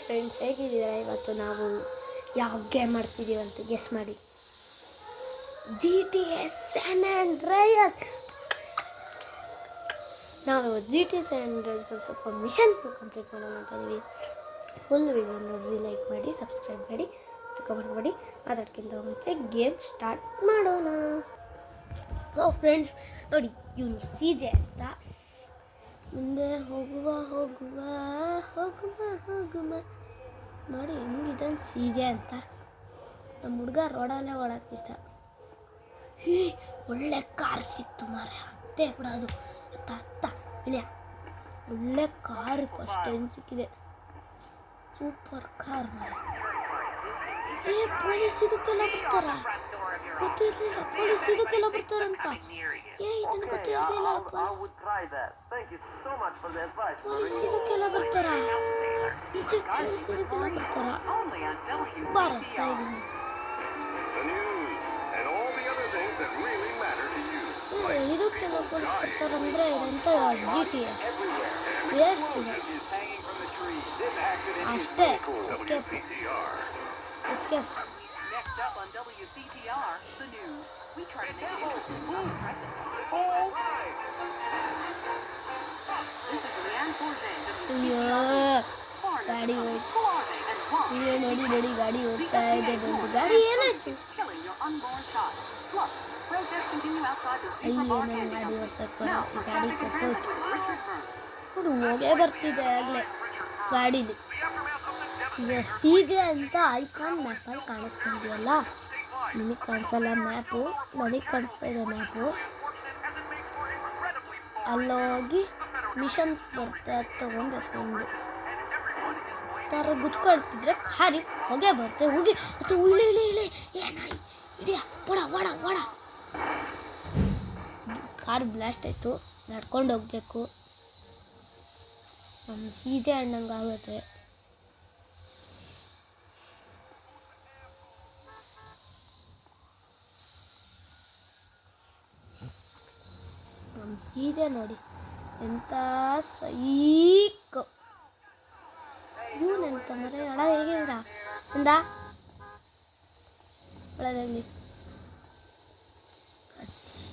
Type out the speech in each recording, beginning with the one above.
Friends ಹೇಗಿದ್ದೀರಾ? ಇವತ್ತು ನಾವು ಯಾವ ಗೇಮ್ ಮಾಡ್ತಿದ್ದೀವಿ ಅಂತ ಗೆಸ್ ಮಾಡಿ. GTA San Andreas. ನಾವು GTA San Andreas ಸ್ವಲ್ಪ ಮಿಷನ್ ಕಂಪ್ಲೀಟ್ ಮಾಡೋಣ ಅಂತ ಇದ್ದೀವಿ. ಫುಲ್ ವಿಡಿಯೋ ನೋಡಿರಿ, ಲೈಕ್ ಮಾಡಿ, ಸಬ್ಸ್ಕ್ರೈಬ್ ಮಾಡಿ ಮತ್ತು ಕಮೆಂಟ್ ಮಾಡಿ. ಅದಕ್ಕಿಂತ ಮುಂಚೆ ಗೇಮ್ ಸ್ಟಾರ್ಟ್ ಮಾಡೋಣ. ಸೊ ಫ್ರೆಂಡ್ಸ್ ನೋಡಿ, ಇವನು CJ ಅಂತ. ಮುಂದೆ ಹೋಗುವ ಹೋಗುವ ಹೋಗುವ ಹೋಗುವ ನೋಡಿ ಹೆಂಗಿದ್ದಾನೆ CJ ಅಂತ. ನಮ್ಮ ಹುಡುಗ ರೋಡಲ್ಲೇ ಓಡೋಕ್ಕೆ ಇಷ್ಟ. ಒಳ್ಳೆ ಕಾರ್ ಸಿಕ್ತು ಮಾರೆ, ಹತ್ತೆ ಬಿಡೋದು. ಹತ್ತ ಇಳಿಯ. ಒಳ್ಳೆ ಕಾರ್ ಫಸ್ಟ್ ಟೈಮ್ ಸಿಕ್ಕಿದೆ, ಸೂಪರ್ ಕಾರ್ ಮಾರೆ. ಪೊಲೀಸ್ ಇದಕ್ಕೆಲ್ಲ ಬರ್ತಾರ? ಗೊತ್ತಿರಲಿಲ್ಲ ಪೊಲೀಸ್ ಇದಕ್ಕೆಲ್ಲ ಬರ್ತಾರಂತ. ನನಗೆ ಗೊತ್ತಿರಲಿಲ್ಲ ಪೊಲೀಸ್ ಇದಕ್ಕೆಲ್ಲ ಬರ್ತಾರ. ನಿಜ ಪೊಲೀಸ್ ಇದಕ್ಕೆಲ್ಲ ಬರ್ತಾರ? ಬಾರ ಸೈಡ್ ಇದಕ್ಕೆಲ್ಲ ಪೊಲೀಸ್ ಬರ್ತಾರಂದ್ರೆ ಇದಂತ GTA ವೇಸ್ಟ್ ಇದೆ ಅಷ್ಟೇ. Escape. Next up on WCTR, the news. We try to make it interesting, not depressing. This is Leanne Bourdain, WCTR. ಗಾಡಿ ಹೋಯ್ತು. ನೀವೇ ನೋಡಿ ಗಾಡಿ ಹೋಗ್ತಾ ಇದೆ. ಒಂದು ಗಾಡಿ ಏನಾಯ್ತು? ಅಯ್ಯೋ, ನನ್ನ ಗಾಡಿ ಓಡ್ಸಕ್ಕೆ ಗಾಡಿ ಕೊಟ್ಟೋಯ್ತು. ನೋಡು ಹೋಗೇ ಬರ್ತಿದೆ ಆಗಲೇ ಗಾಡೀಲಿ. ಈಗ CJ ಅಂತ ಐಕಾನ್ ಮ್ಯಾಪಲ್ಲಿ ಕಾಣಿಸ್ತಾ ಇದೆಯಲ್ಲ, ನಿಮಗೆ ಕಾಣಿಸಲ್ಲ ಮ್ಯಾಪು, ನನಗೆ ಕಾಣಿಸ್ತಾ ಇದೆ ಮ್ಯಾಪು. ಅಲ್ಲೋಗಿ ಮಿಷನ್ಸ್ ಬರುತ್ತೆ, ಅದು ತೊಗೊಬೇಕು. ಒಂದು ಥರ ಗುತ್ಕೊಳ್ತಿದ್ರೆ ಕಾರಿ ಹೊಗೆ ಬರುತ್ತೆ. ಹೋಗಿ ಅಥವಾ ಇಳಿ ಏನಾಯಿ ಇಡಿಯ ಓಡ. ಕಾರ್ ಬ್ಲಾಸ್ಟ್ ಆಯಿತು, ನಡ್ಕೊಂಡು ಹೋಗ್ಬೇಕು. ನಮ್ಮ CJ ಅಣ್ಣಂಗೆ ಆಗುತ್ತೆ. ನಮ್ಮ CJ ನೋಡಿ ಎಂಥ ಸೈಕ್. ಇವನೆಂತ ಮರೆ ಹಳ ಹೇಗಿದ್ದೀರ ಅಂದ ಒಳದಲ್ಲಿ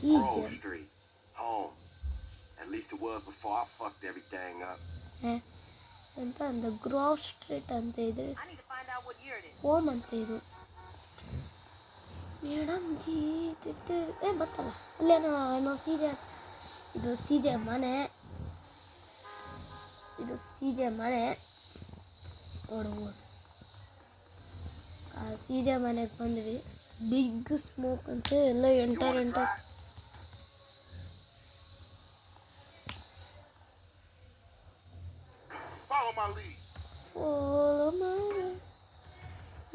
CJ ಎಂತ ಅಂದ ಗ್ರೋವ್ ಸ್ಟ್ರೀಟ್ ಅಂತ ಇದೆ, ಹೋಮ್ ಅಂತ ಇದು. ಮೇಡಮ್ ಜಿ ಬತ್ತಲ್ಲ ಅಲ್ಲೇನೋ CJ. ಇದು CJ ಮನೆ ಓಡು. ಆ CJ ಮನೆಗೆ ಬಂದ್ವಿ. ಬಿಗ್ ಸ್ಮೋಕ್ ಅಂತ ಎಲ್ಲ ಎಂಟರ್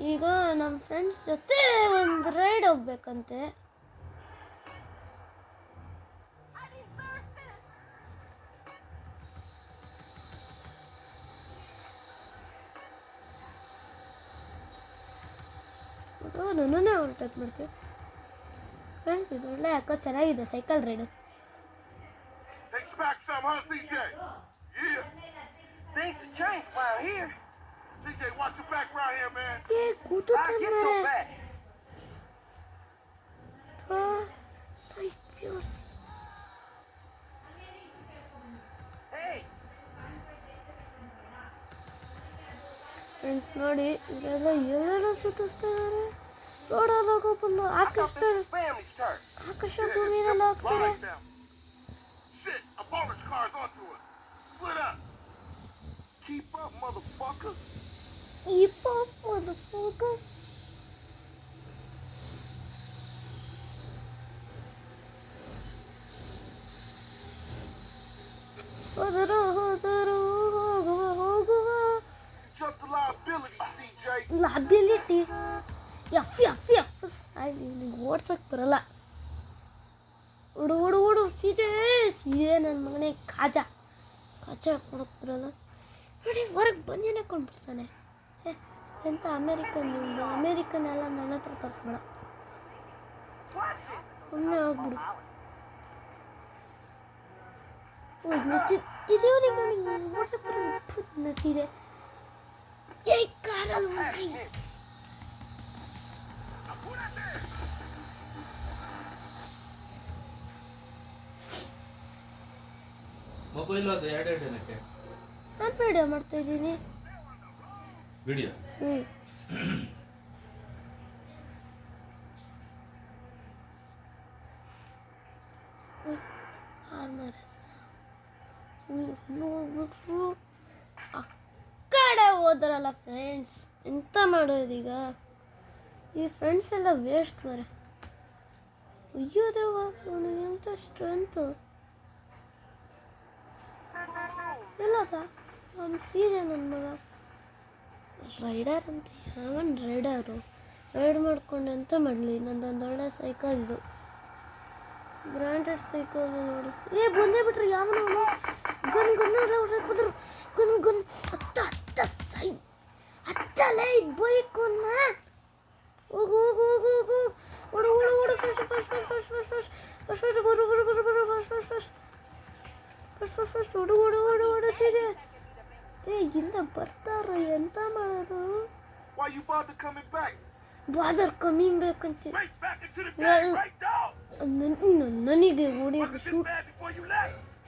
ಈಗ ನಮ್ಮ ಫ್ರೆಂಡ್ಸ್ ಜೊತೆ ಒಂದು ರೈಡ್ ಹೋಗ್ಬೇಕಂತೆ. ನನ್ನನ್ನೇ ಓವರ್ಟೇಕ್ ಮಾಡ್ತೀವಿ ಫ್ರೆಂಡ್ಸ್. ಇದು ಒಳ್ಳೆ ಯಾಕೋ ಚೆನ್ನಾಗಿದೆ ಸೈಕಲ್ ರೈಡ್. ಕೂತು ಫ್ರೆಂಡ್ಸ್ ನೋಡಿ, ಇದೆಲ್ಲ ಎಲ್ಲೆಲ್ಲ ಸುತ್ತಿಸ್ತಾ ಇದ್ದಾರೆ. ರೋಡಲ್ಲಿ ಹೋಗೋ ಬಂದು ಆಕಾಶ ಭೂಮಿಯಲ್ಲ ಹೋಗ್ತಾರೆ. ಲಯಬಿಲಿಟಿ ಎಫ್ ಓಡ್ಸಕ್ಕೆ ಬರಲ್ಲ. ಓಡು CJ ನನ್ನ ಮಗನೇ ಕಾಜಾ ಕೊಡಕ್ಕೆ ಬರಲ್ಲ ನೋಡಿ. ಹೊರಗೆ ಬಂದೇನೆ ಕೊಂಡ್ಬಿಡ್ತಾನೆ. ಎಂತ ಅಮೇರಿಕನ್ ಎಲ್ಲ ನನ್ನ ಹತ್ರ ತೋರಿಸ್ಬೇಡ, ಸುಮ್ಮನೆ ಹೋಗ್ಬಿಡು. ಇದು ಓಡ್ಸಕ್ಕೆ ಬರಲ್ಲ CJ. ಅಲ್ಲಿ ಒಂದು ಕೈ. ಮೊಬೈಲ್ ಅದು ಎರಡೆರಡು ಜನಕ್ಕೆ ನಾನು ವಿಡಿಯೋ ಮಾಡ್ತಾ ಇದ್ದೀನಿ. ವಿಡಿಯೋ ನೋಡ್ಬಿಟ್ರು ಆ ಕಡೆ ಹೋದ್ರಲ್ಲ ಫ್ರೆಂಡ್ಸ್. ಎಂತ ಮಾಡೋದೀಗ? ಈ ಫ್ರೆಂಡ್ಸ್ ಎಲ್ಲ ವೇಸ್ಟ್ ಮರೆ. ಅಯ್ಯೋ ದೇವ, ಅವನಿಗೆ ಎಂತ ಸ್ಟ್ರೆಂತು. ಎಲ್ಲದ ನಮ್ಮ ಸೀರೆ ನನ್ನ ಮಗ ರೈಡರ್ ಅಂತ. ಯಾವನ್ ರೈಡರು? ರೈಡ್ ಮಾಡ್ಕೊಂಡು ಎಂತ ಮಾಡಲಿ? ನಂದೊಂದು ಒಳ್ಳೆ ಸೈಕಲ್ ಇದು, ಬ್ರ್ಯಾಂಡೆಡ್ ಸೈಕಲ್ ನೋಡಿ. ಬಂದೇ ಬಿಟ್ರಿ ಯಾವನು? ಗನ್ ಗನ್ ಬಂದರು. ಗನ್ ಗನ್ ಹತ್ತ ಹತ್ತ ಸೈ ಹತ್ತಲೇ ಬೈಕನ್ನ. ಹೋಗು ಹೋಗು ಹೋಗು ಹೋಗು. ಓಡು ಓಡು ಓಡು. First first first first first first first first ಬರು ಬರು ಬರು ಬರು first first first first first first ಓಡು ಓಡು ಓಡು ಓಡು. ಸೀರೆ ಹಿಂದ ಬರ್ತಾರ. ಎಂತ ಮಾಡೋದು? ಬಾದರ್ ಕಮ್ಮಿಂಗ್ ಬೇಕಂತ ನನಗೆ ಓಡಿ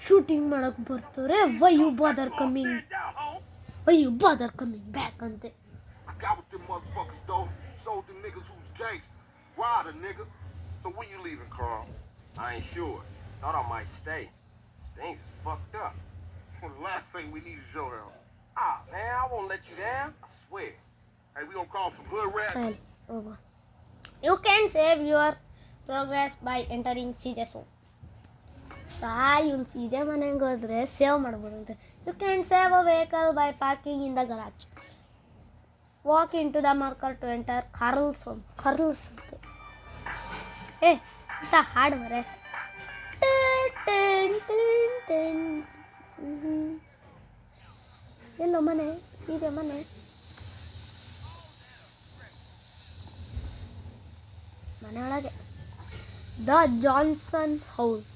ಶೂಟಿಂಗ್ ಮಾಡಕ್ ಬರ್ತಾರೆ. Why you bother coming, why you bother coming back ಅಂತೆ. So when you leaving, Carl? I ain't sure. Thought I might stay. Things is fucked up. Well, the last thing we need is your help. Ah, man, I won't let you down. I swear. Hey, we gonna call some hood rats. Style over. You can save your progress by entering CJ zone. ಇವನು CJ ಮನೆಗೆ ಹೋದ್ರೆ save ಮಾಡ್ಬೋದಂತೆ. You can save a vehicle by parking in the garage. Walk into the marker to enter curls ಅಂತೆ. ಅಂತ ಹಾಡು ಮರೆ. ಎಲ್ಲೋ ಮನೆ? CJ ಮನೆ. ಮನೆ ಒಳಗೆ ದ ಜಾನ್ಸನ್ ಹೌಸ್.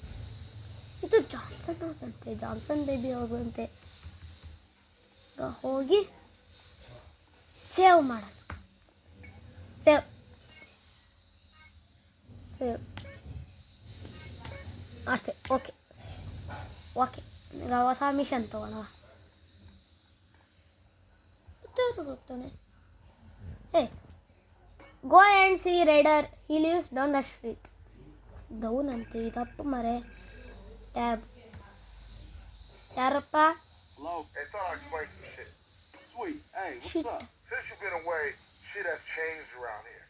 ಇದು ಜಾನ್ಸನ್ ಹೌಸ್ ಅಂತೆ, ಜಾನ್ಸನ್ ಬೇಬಿ ಹೌಸ್ ಅಂತೆ. ಹೋಗಿ ಸೇವ್ ಮಾಡೋದು. ಸೇವ್ ಸೇವ್ ಅಷ್ಟೇ. Okay okay. ಈಗ ಹೊಸ ಮಿಷನ್ ತಗೊಳ್ಳೋ. ಹೋಗ್ತಾನೆ. Go and see rider, he lives down the street. Down ಅಂತೆ ಇದಪ್ಪ ಮರೆ. ಟ್ಯಾಬ್ ಯಾರಪ್ಪ? Hello? Hey, thought I'd explain some shit. Sweet. Hey, what's Shit. up? Since you've been away, shit has changed around here.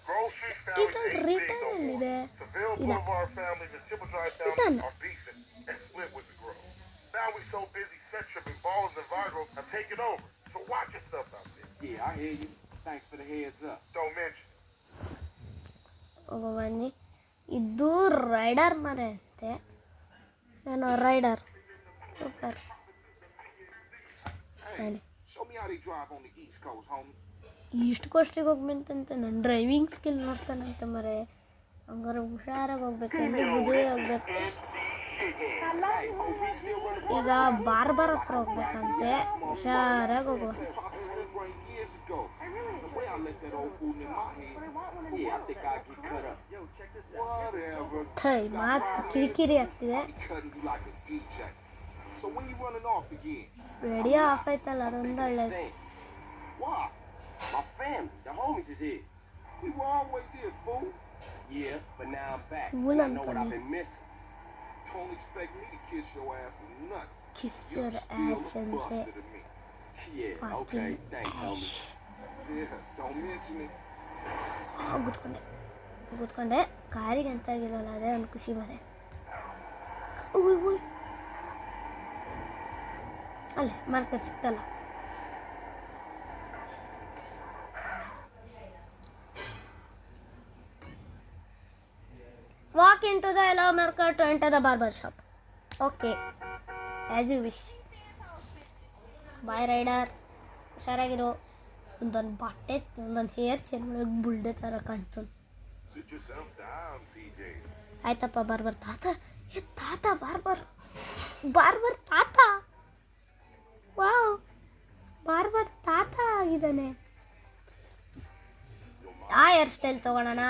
Grocery ಇದು families ain't big return no more. ಅಲ್ಲಿದೆ. Seville ಇಲ್ಲ. Boulevard families and Triple Drive Return. families are beefing and split with the Grove. Now we so busy, sex tripping ballers and Vigos have taken over. So watch yourself out there. Yeah, I hear you. Thanks for the heads up. Don't mention. ಹೋಗೋ ಬನ್ನಿ. ಇದು rider ಮರೆ ಅಂತೆ. ನಾನು rider. Super. Hey, show me how they drive on the East Coast, homie. ಇಷ್ಟು ಕೋಸ್ಟಿಗೆ ಹೋಗ್ಬೇಕಂತೆ. ನನ್ನ driving skill ನೋಡ್ತಾನಂತೆ ಮರೆ. ಹಂಗಾರೆ ಹುಷಾರಾಗಿ ಹೋಗ್ಬೇಕು, ಎಲ್ಲಿ ಬುದ್ಧಿ ಹೋಗ್ಬೇಕು. ಈಗ ಬಾರ್ಬರ್ ಹತ್ರ ಹೋಗ್ಬೇಕಂತೆ. ಹುಷಾರಾಗಿ ಹೋಗುವ. Years ago, the way I let that old fool in my head. Yeah, I think I'll get cut up. Yo, check this out. Whatever. ಥೈ ಮಾತು ಕಿರಿಕಿರಿ ಆಗ್ತಿದೆ. I'll be cutting you like a DJ. So when you running off again? Radio of ಆಯ್ತಲ್ಲ, ಅದೊಂದು ಒಳ್ಳೇದು. Understand? Why? My family, the homies is here. We were always here, fool. Yeah, but now I'm back. Fool I know what Anthony. I've been missing. Don't expect me to kiss your ass or nothing. Kiss You're your still as a ಅಂತೆ. buster to me. Yeah, okay. Thanks, homie. Yeah, don't mention it. ಕೂತ್ಕೊಂಡೆ ಕಾರಿಗೆ ಅಂತ ಆಗಿರೋಲ್ಲ, ಅದೇ ಒಂದು ಖುಷಿ ಮರೆ. ಅಲ್ಲೇ ಮಾರ್ಕೆಟ್ ಸಿಕ್ತಲ್ಲ. Walk into the yellow market to enter the barber shop. Okay, as you wish. Bye rider, ಹುಷಾರಾಗಿರೋ. ಒಂದೊಂದು ಬಟ್ಟೆ, ಒಂದೊಂದು ಹೇರ್ ಚೇಂಜ್ ಮಾಡೋಕೆ ಬುಲ್ಡೆ ಥರ ಕಾಣ್ತದೆ. Sit yourself down, CJ. ಆಯ್ತಪ್ಪ ಬಾರ್ಬರ್ ತಾತ. ತಾತ ಬಾರ್ಬರ್ ತಾತ. ವಾವ್, ಬಾರ್ಬರ್ ತಾತ ಆಗಿದ್ದಾನೆ. ಆ ಹೇರ್ ಸ್ಟೈಲ್ ತೊಗೊಳೋಣ.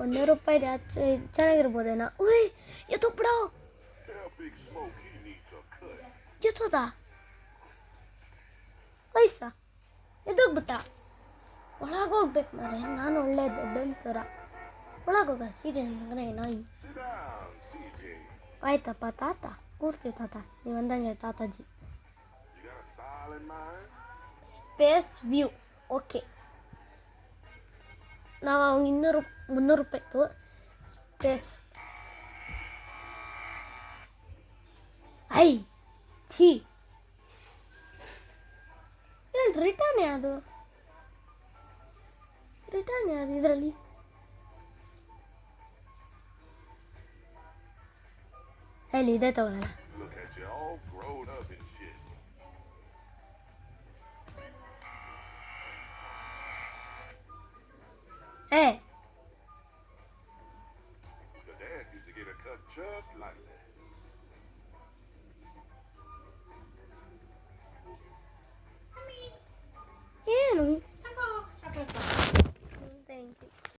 100 ರೂಪಾಯಿ ಚೆನ್ನಾಗಿರ್ಬೋದೇನೋ. ಉಯ್ ಎತ್ತೋ ಬಿಡೋ, Tell Big Smoke he needs a cut. ಎತ್ತೋದ ವಯಸ್ಸ ಎದ್ದೋಗ್ಬಿಟ್ಟ. ಒಳಗೋಗ್ಬೇಕು ಮಾರೆ, ನಾನು ಒಳ್ಳೆ ದೊಡ್ಡನ್ ಥರ. ಒಳಗೋಗ ಸೀಜೆ ಮಗನೇ ನಾಯಿ. Sit down, CJ. ಆಯ್ತಪ್ಪ ತಾತ, ಕೂರ್ತೀವಿ ತಾತ, ನೀವು ಅಂದಂಗೆ ತಾತಾಜಿ. You got a style in mind? Space view, okay. ನಾವು 300 ರೂಪಾಯಿ ಇತ್ತು ಸ್ಪೇಸ್. ಐ ಛೀ, ರಿಟರ್ನ್ ಯಾವುದು ಇದರಲ್ಲಿ? ಅಲ್ಲಿ ಇದೆ ತಗೊಳ್ಳೋಣ. Look at you all grown up and shit. ಏ The dad used to get a cut just like that.